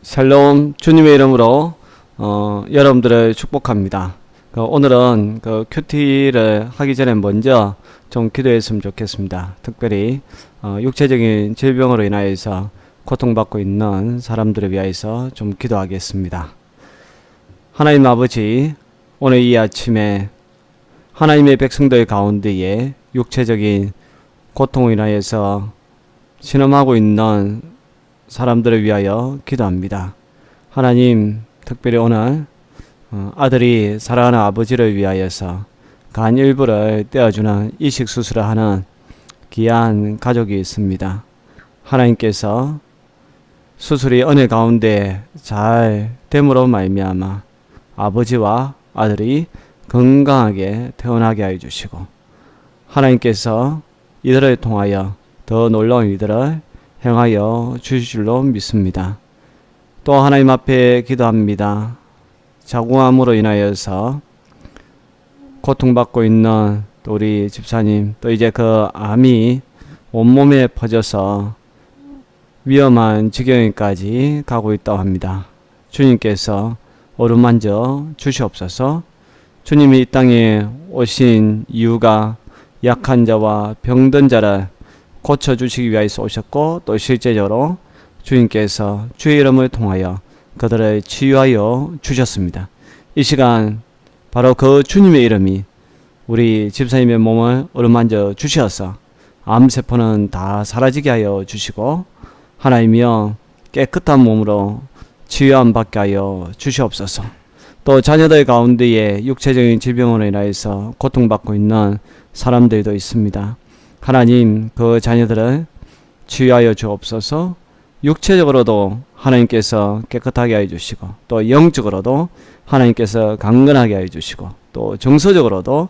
샬롬. 주님의 이름으로 여러분들을 축복합니다. 오늘은 큐티를 하기 전에 먼저 좀 기도했으면 좋겠습니다. 특별히 육체적인 질병으로 인하여서 고통받고 있는 사람들을 위하여서 좀 기도하겠습니다. 하나님 아버지, 오늘 이 아침에 하나님의 백성들 가운데에 육체적인 고통으로 인하여서 신음하고 있는 사람들을 위하여 기도합니다. 하나님, 특별히 오늘 아들이 사랑하는 아버지를 위하여서 간 일부를 떼어주는 이식 수술을 하는 귀한 가족이 있습니다. 하나님께서 수술이 은혜 가운데 잘 됨으로 말미암아 아버지와 아들이 건강하게 태어나게 하여 주시고, 하나님께서 이들을 통하여 더 놀라운 일들을 행하여 주실 줄로 믿습니다. 또 하나님 앞에 기도합니다. 자궁암으로 인하여서 고통받고 있는 또 우리 집사님, 또 이제 그 암이 온몸에 퍼져서 위험한 지경까지 가고 있다고 합니다. 주님께서 어루만져 주시옵소서. 주님이 이 땅에 오신 이유가 약한 자와 병든 자를 고쳐주시기 위해서 오셨고, 또 실제적으로 주님께서 주의 이름을 통하여 그들을 치유하여 주셨습니다. 이 시간 바로 그 주님의 이름이 우리 집사님의 몸을 어루만져 주셔서 암세포는 다 사라지게 하여 주시고, 하나님이여 깨끗한 몸으로 치유함 받게 하여 주시옵소서. 또 자녀들 가운데에 육체적인 질병으로 인하여서 고통받고 있는 사람들도 있습니다. 하나님, 그 자녀들을 치유하여 주옵소서. 육체적으로도 하나님께서 깨끗하게 하여 주시고, 또 영적으로도 하나님께서 강건하게 하여 주시고, 또 정서적으로도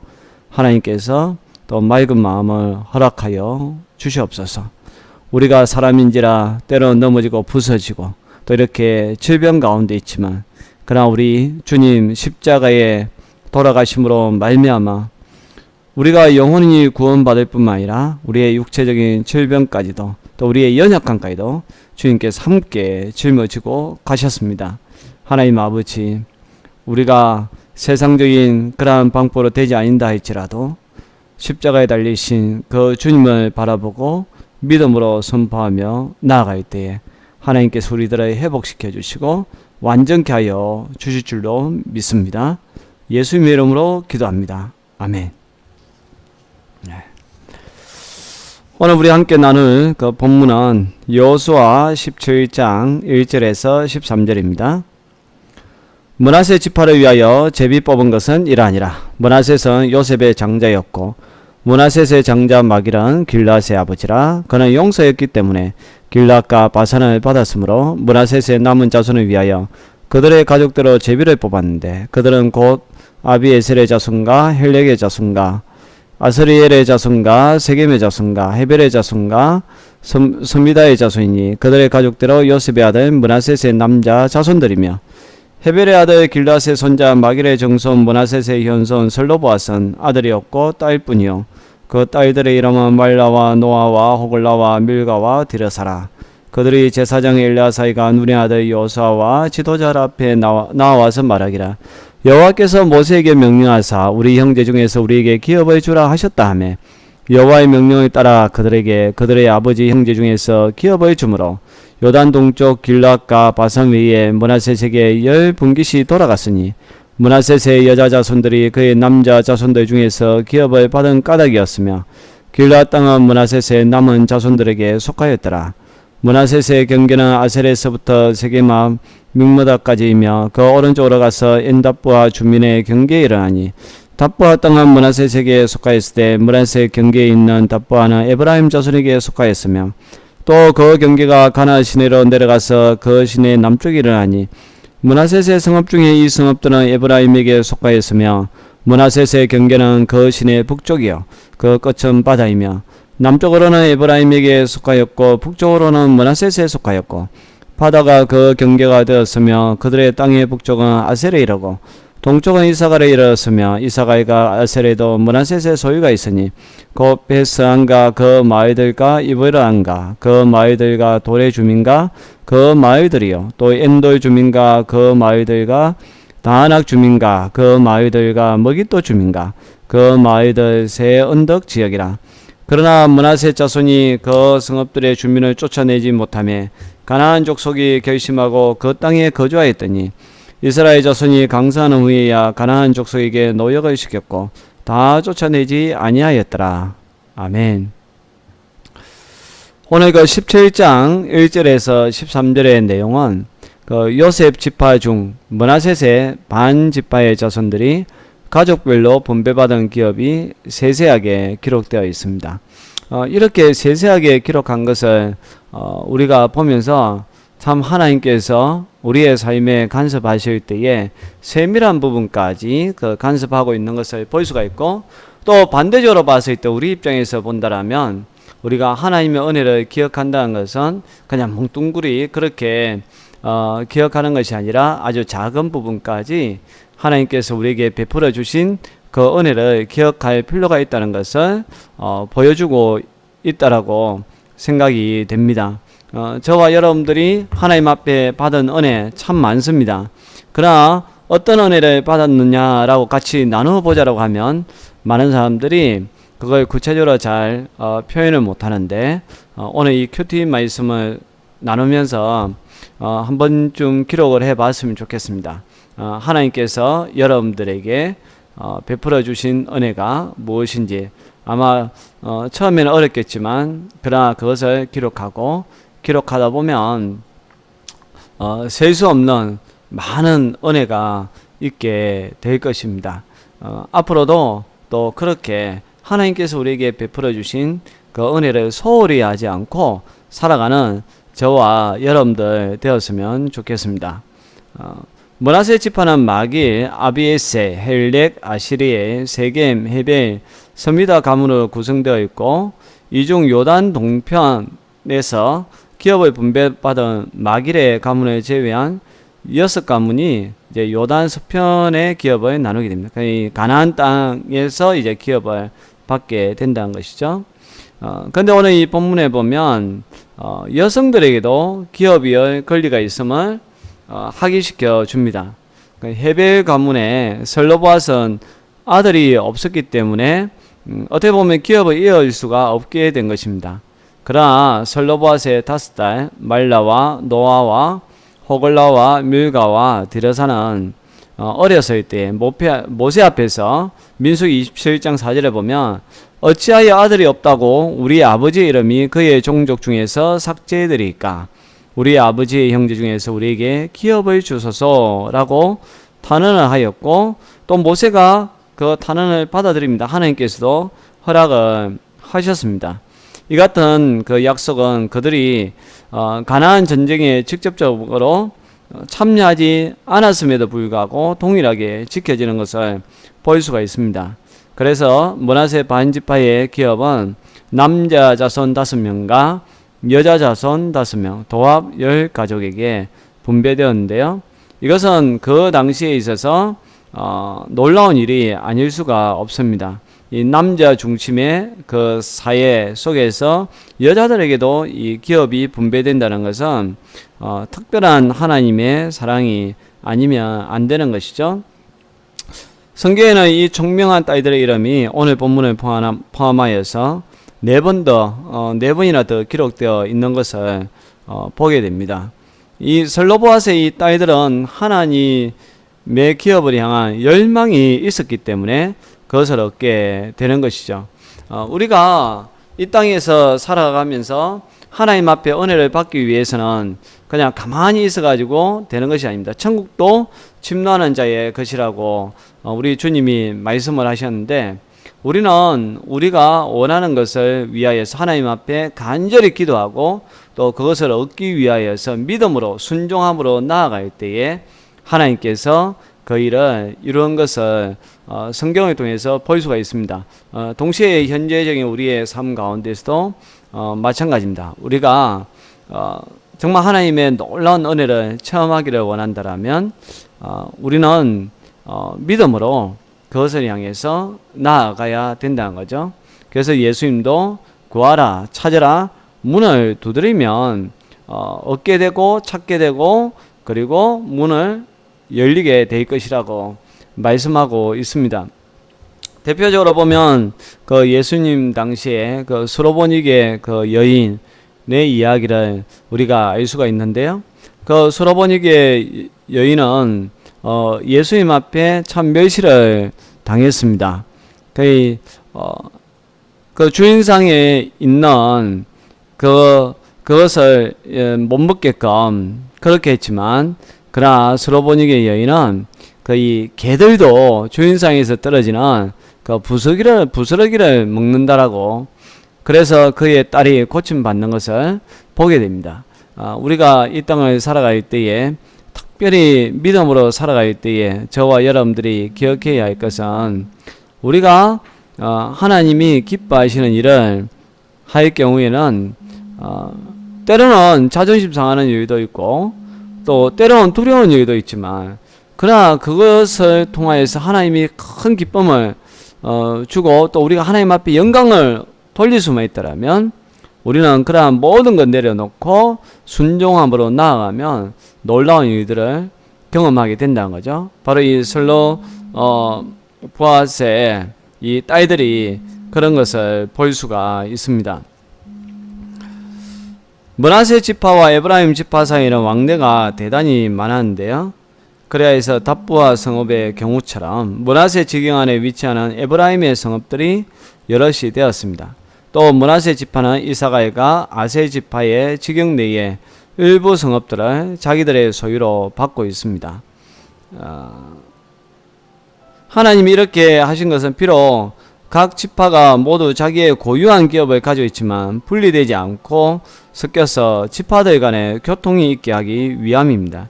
하나님께서 또 맑은 마음을 허락하여 주시옵소서. 우리가 사람인지라 때로는 넘어지고 부서지고 또 이렇게 질병 가운데 있지만, 그러나 우리 주님 십자가에 돌아가심으로 말미암아 우리가 영혼이 구원받을 뿐만 아니라 우리의 육체적인 질병까지도, 또 우리의 연약함까지도 주님께서 함께 짊어지고 가셨습니다. 하나님 아버지, 우리가 세상적인 그러한 방법으로 되지 아닌다 할지라도 십자가에 달리신 그 주님을 바라보고 믿음으로 선포하며 나아갈 때에 하나님께서 우리들을 회복시켜 주시고 완전케 하여 주실 줄로 믿습니다. 예수님의 이름으로 기도합니다. 아멘. 오늘 우리 함께 나눌 그 본문은 여호수아 17장 1절에서 13절입니다. 므낫세 지파를 위하여 제비 뽑은 것은 이러하니라. 므낫셋은 요셉의 장자였고 므낫셋의 장자 마길은 길앗의 아버지라. 그는 용서였기 때문에 길앗과 바산을 받았으므로 므낫셋의 남은 자손을 위하여 그들의 가족대로 제비를 뽑았는데, 그들은 곧 아비에셀의 자손과 헬렉의 자손과 아스리엘의 자손과 세겜의 자손과 헤벨의 자손과 스미다의 자손이니 그들의 가족대로 요셉의 아들 므낫셋의 남자 자손들이며, 헤벨의 아들 길앗의 손자 마길의 정손 므낫셋의 현손 슬로보앗은 아들이었고 딸뿐이요 그 딸들의 이름은 말라와 노아와 호글라와 밀가와 디르사라. 그들이 제사장 엘리아사이가 눈의 아들 여호수아와 지도자들 앞에 나와서 말하기라. 여호와께서 모세에게 명령하사 우리 형제 중에서 우리에게 기업을 주라 하셨다 하매, 여호와의 명령을 따라 그들에게 그들의 아버지 형제 중에서 기업을 주므로 요단 동쪽 길앗과 바산 외에 므낫셋에게 10분깃이 돌아갔으니, 므낫셋의 여자 자손들이 그의 남자 자손들 중에서 기업을 받은 까닭이었으며, 길앗 땅은 므낫셋의 남은 자손들에게 속하였더라. 므낫셋의 경계는 아셀에서부터 세겜 mikmada까지이며 그 오른쪽으로 가서 엔답부와 주민의 경계에 이르나니, 답부아 땅은 므낫셋에게 속하였을 때 므낫셋 경계에 있는 답부아는 에브라임 자손에게 속하였으며, 또 그 경계가 가나안 시내로 내려가서 그 시내 남쪽에 이르나니, 므낫셋의 성읍 중에 이 성읍들은 에브라임에게 속하였으며, 므낫셋의 경계는 그 시내 북쪽이요 그 끝은 바다이며, 남쪽으로는 에브라임에게 속하였고 북쪽으로는 므낫셋에 속하였고, 바다가 그 경계가 되었으며 그들의 땅의 북쪽은 아셀에 이르고, 동쪽은 이사갈에 이르렀으며 이사갈과 아셀에도 므낫셋의 소유가 있으니 곧 베스안과 그 마을들과 이브라안과 그 마을들과 돌의 주민과 그 마을들이요 또 엔돌 주민과 그 마을들과 다낙 주민과 그 마을들과 머깃도 주민과 그 마을들 세 언덕 지역이라. 그러나 므낫세 자손이 그 성읍들의 주민을 쫓아내지 못하며 가나안 족속이 결심하고 그 땅에 거주하였더니 이스라엘 자손이 강사하는 후에야 가나안 족속에게 노역을 시켰고 다 쫓아내지 아니하였더라. 아멘. 오늘 그 17장 1절에서 13절의 내용은 그 요셉 지파 중 므낫셋의 반 지파의 자손들이 가족별로 분배받은 기업이 세세하게 기록되어 있습니다. 이렇게 세세하게 기록한 것을 우리가 보면서 참 하나님께서 우리의 삶에 간섭하실 때에 세밀한 부분까지 그 간섭하고 있는 것을 볼 수가 있고, 또 반대적으로 봤을 때 우리 입장에서 본다라면 우리가 하나님의 은혜를 기억한다는 것은 그냥 뭉뚱그리 그렇게 기억하는 것이 아니라 아주 작은 부분까지 하나님께서 우리에게 베풀어 주신 그 은혜를 기억할 필요가 있다는 것을 보여주고 있다라고 생각이 됩니다. 저와 여러분들이 하나님 앞에 받은 은혜 참 많습니다. 그러나 어떤 은혜를 받았느냐라고 같이 나누어 보자라고 하면 많은 사람들이 그걸 구체적으로 잘 표현을 못하는데, 오늘 이 큐티 말씀을 나누면서 한 번쯤 기록을 해봤으면 좋겠습니다. 하나님께서 여러분들에게 베풀어 주신 은혜가 무엇인지 아마 처음에는 어렵겠지만 그러나 그것을 기록하다 보면 셀 수 없는 많은 은혜가 있게 될 것입니다. 앞으로도 또 그렇게 하나님께서 우리에게 베풀어 주신 그 은혜를 소홀히 하지 않고 살아가는 저와 여러분들 되었으면 좋겠습니다. 므낫세 지파는 마길, 아비에세, 헬렉, 아시리에, 세겜, 헤벨, 서미다 가문으로 구성되어 있고, 이 중 요단 동편에서 기업을 분배받은 마길의 가문을 제외한 6가문이 이제 요단 서편의 기업을 나누게 됩니다. 가나안 땅에서 이제 기업을 받게 된다는 것이죠. 근데 오늘 이 본문에 보면 여성들에게도 기업의 권리가 있음을 학위시켜 줍니다. 헤벨 가문의 설로보앗은 아들이 없었기 때문에 어떻게 보면 기업을 이어올 수가 없게 된 것입니다. 그러나 설로보앗의 5딸 말라와 노아와 호글라와 밀가와 디르사는 어렸을 때 모세 앞에서 민수기 27장 4절에 보면 어찌하여 아들이 없다고 우리 아버지의 이름이 그의 종족 중에서 삭제되리까? 우리 아버지의 형제 중에서 우리에게 기업을 주소서라고 탄원을 하였고, 또 모세가 그 탄원을 받아들입니다. 하나님께서도 허락을 하셨습니다. 이 같은 그 약속은 그들이 가나안 전쟁에 직접적으로 참여하지 않았음에도 불구하고 동일하게 지켜지는 것을 볼 수가 있습니다. 그래서 므낫세 반지파의 기업은 남자 자손 5명과 여자 자손 5명, 도합 10가족에게 분배되었는데요. 이것은 그 당시에 있어서 놀라운 일이 아닐 수가 없습니다. 이 남자 중심의 그 사회 속에서 여자들에게도 이 기업이 분배된다는 것은 특별한 하나님의 사랑이 아니면 안 되는 것이죠. 성경에는 이 총명한 딸들의 이름이 오늘 본문을 포함하여서 4번이나 더 기록되어 있는 것을 보게 됩니다. 이 설로보앗의 이 딸들은 하나님의 기업을 향한 열망이 있었기 때문에 그것을 얻게 되는 것이죠. 우리가 이 땅에서 살아가면서 하나님 앞에 은혜를 받기 위해서는 그냥 가만히 있어가지고 되는 것이 아닙니다. 천국도 침노하는 자의 것이라고 우리 주님이 말씀을 하셨는데, 우리는 우리가 원하는 것을 위하여서 하나님 앞에 간절히 기도하고 또 그것을 얻기 위하여서 믿음으로 순종함으로 나아갈 때에 하나님께서 그 일을 이루는 것을 성경을 통해서 볼 수가 있습니다. 동시에 현재적인 우리의 삶 가운데서도 마찬가지입니다. 우리가 정말 하나님의 놀라운 은혜를 체험하기를 원한다면 우리는 믿음으로 그것을 향해서 나아가야 된다는 거죠. 그래서 예수님도 구하라, 찾으라, 문을 두드리면 얻게 되고 찾게 되고 그리고 문을 열리게 될 것이라고 말씀하고 있습니다. 대표적으로 보면 그 예수님 당시에 그 수로보니게 그 여인의 이야기를 우리가 알 수가 있는데요. 그 수로보니게 여인은 예수님 앞에 참 멸시를 당했습니다. 그 주인상에 있는 그것을 못 먹게끔 그렇게 했지만, 그러나 수로보니게 여인은 이 개들도 주인상에서 떨어지는 그 부스러기를 먹는다라고, 그래서 그의 딸이 고침받는 것을 보게 됩니다. 우리가 이 땅을 살아갈 때에, 특별히 믿음으로 살아갈 때에 저와 여러분들이 기억해야 할 것은, 우리가 하나님이 기뻐하시는 일을 할 경우에는 때로는 자존심 상하는 일도 있고 또 때로는 두려운 일도 있지만, 그러나 그것을 통하여서 하나님이 큰 기쁨을 주고 또 우리가 하나님 앞에 영광을 돌릴 수만 있더라면, 우리는 그러한 모든 것 내려놓고 순종함으로 나아가면 놀라운 일들을 경험하게 된다는 거죠. 바로 이 슬로 보아스의 이 딸들이 그런 것을 볼 수가 있습니다. 므낫세 지파와 에브라임 지파 사이에는 왕래가 대단히 많았는데요. 그래야 해서 답부와 성읍의 경우처럼 므낫세 지경 안에 위치하는 에브라임의 성읍들이 여럿이 되었습니다. 또 므낫세 지파는 이사가엘과 아셀 지파의 지경 내에 일부 성읍들을 자기들의 소유로 받고 있습니다. 하나님이 이렇게 하신 것은 비록 각 지파가 모두 자기의 고유한 기업을 가지고 있지만 분리되지 않고 섞여서 지파들 간에 교통이 있게 하기 위함입니다.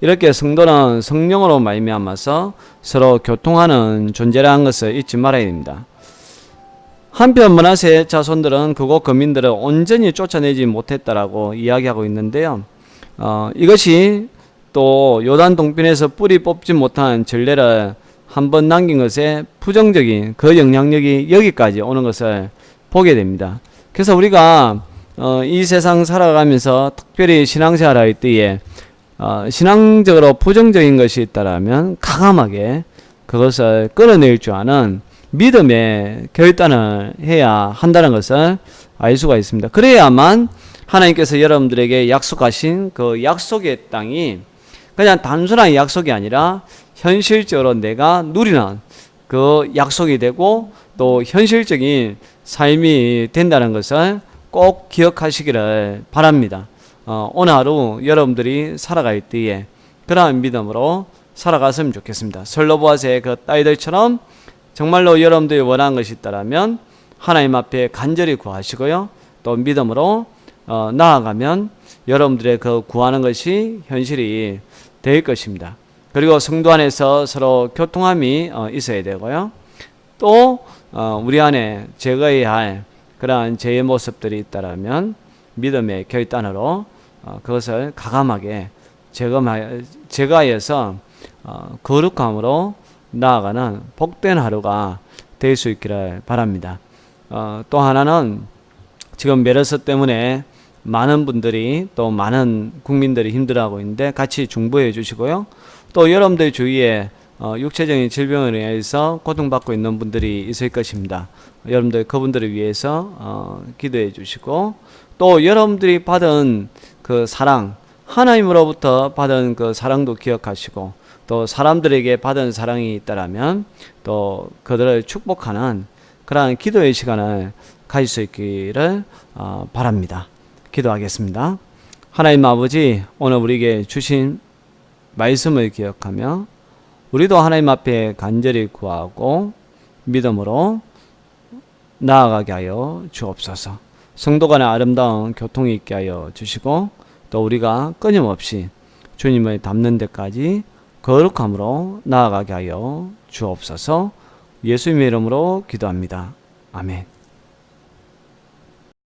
이렇게 성도는 성령으로 말미암아서 서로 교통하는 존재라는 것을 잊지 말아야 됩니다. 한편 므낫세 자손들은 그곳 거민들을 온전히 쫓아내지 못했다라고 이야기하고 있는데요. 이것이 또 요단 동편에서 뿌리 뽑지 못한 전례를 한번 남긴 것에 부정적인 그 영향력이 여기까지 오는 것을 보게 됩니다. 그래서 우리가 이 세상 살아가면서 특별히 신앙생활 할 때에 신앙적으로 부정적인 것이 있다라면 과감하게 그것을 끌어낼 줄 아는 믿음의 결단을 해야 한다는 것을 알 수가 있습니다. 그래야만 하나님께서 여러분들에게 약속하신 그 약속의 땅이 그냥 단순한 약속이 아니라 현실적으로 내가 누리는 그 약속이 되고 또 현실적인 삶이 된다는 것을 꼭 기억하시기를 바랍니다. 오늘 하루 여러분들이 살아갈 때에 그러한 믿음으로 살아갔으면 좋겠습니다. 슬로보아스의 그 딸들처럼 정말로 여러분들이 원하는 것이 있다면 하나님 앞에 간절히 구하시고요. 또 믿음으로 나아가면 여러분들의 그 구하는 것이 현실이 될 것입니다. 그리고 성도 안에서 서로 교통함이 있어야 되고요. 또 우리 안에 제거해야 할 그러한 죄의 모습들이 있다면 믿음의 결단으로 그것을 과감하게 제거해서 거룩함으로 나아가는 복된 하루가 될 수 있기를 바랍니다. 또 하나는 지금 메르스 때문에 많은 분들이 또 많은 국민들이 힘들어하고 있는데 같이 중보해 주시고요. 또 여러분들 주위에 육체적인 질병을 인해서 고통받고 있는 분들이 있을 것입니다. 여러분들 그분들을 위해서 기도해 주시고, 또 여러분들이 받은 그 사랑, 하나님으로부터 받은 그 사랑도 기억하시고, 또 사람들에게 받은 사랑이 있다라면 또 그들을 축복하는 그러한 기도의 시간을 가질 수 있기를 바랍니다. 기도하겠습니다. 하나님 아버지, 오늘 우리에게 주신 말씀을 기억하며 우리도 하나님 앞에 간절히 구하고 믿음으로 나아가게 하여 주옵소서. 성도 간의 아름다운 교통이 있게 하여 주시고, 또 우리가 끊임없이 주님을 닮는 데까지 거룩함으로 나아가게 하여 주옵소서. 예수님의 이름으로 기도합니다. 아멘.